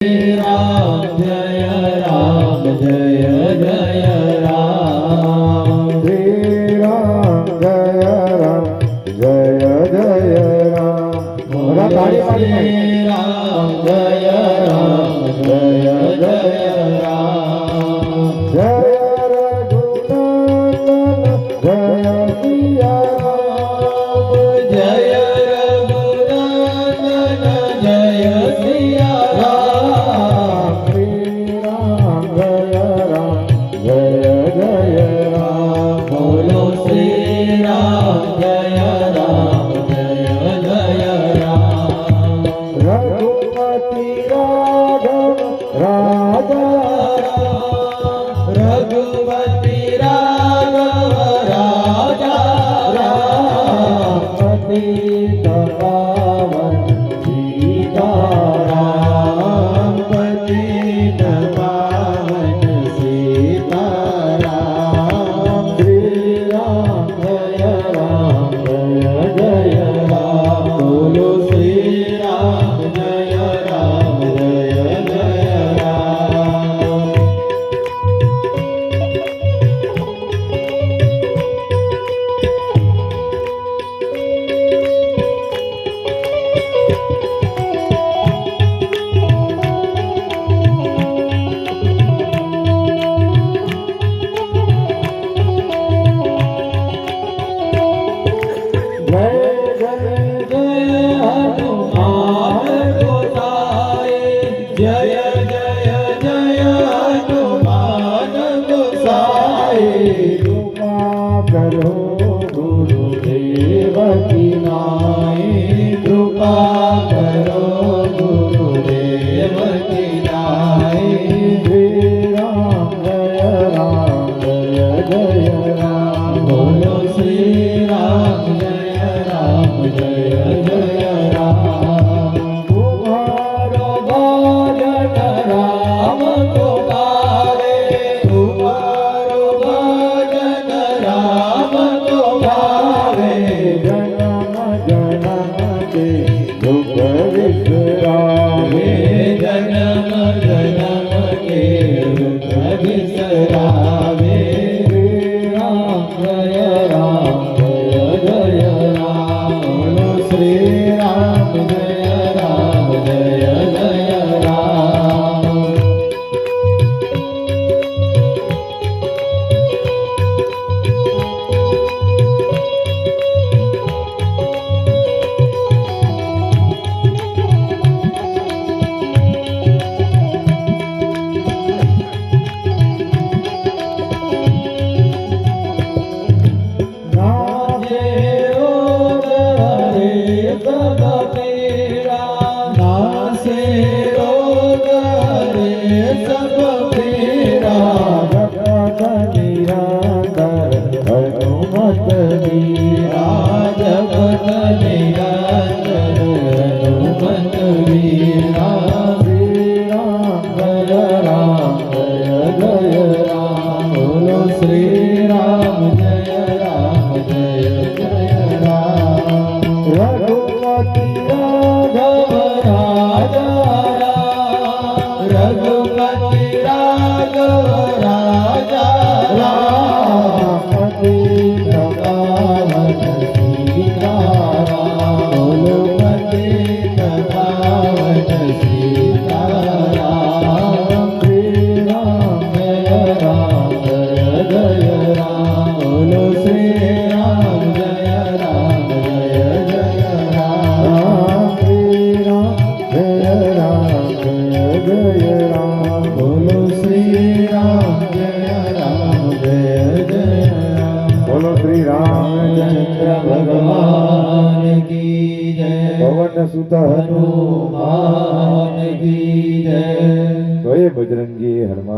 राम जय राम जय जय राम श्री राम जय राम जय जय राम श्री राम जय राम जय जय राम जय रघुनंदन जय सिया राम जय रघुनंदन जय सिया राम श्री राम जय राम जय जय राम बोलो श्री राम जय राम जय जय राम रघुपति राघव राजा रघुपति राघव राजा राम पतित पावन सीताराम पतित पावन सीताराम श्री राम जय राम जय जय राम बोलो श्री राम जय राम जय जय राम जय जय जय हनुमान गोसाई जय जय जय हनुमान गोसाई कृपा करो गुरुदेव की नाई कृपा करो गुरुदेव की नाई श्री राम जय जय राम बोलो श्री राम जय राम जय जय राम तुम्हारो भजन राम तुम्हारे तुम्हारो भजन राम तुम्हारे जन्म जन्म के दुख विश्रामे जन्म जन्म के दुख बिसरावे श्री राम जय जय राम बोलो श्री राम जय राम जय जय राम नासे रोग हरे सब पीरा नासे रोग हरे सब पीरा जगत निरंतर हनुमत वीरा जगत निरंतर हनुमत वीरा श्री राम जय जय राम बोलो श्री राम जय राम जय जय राम रघुपति राघव राजा राम रघुपति राघव राजा राम पतित पावन सीताराम बोलो पतित पावन सीताराम श्री राम जय जय राम बोलो श्री राम जय जय राम श्री राम जय जय राम बोलो श्री राम जय राम जय जय राम बोलो श्री रामचंद्र भगवान की जय पवन सुत हनुमान हनुमान की जय जय बजरंगी हनुमान।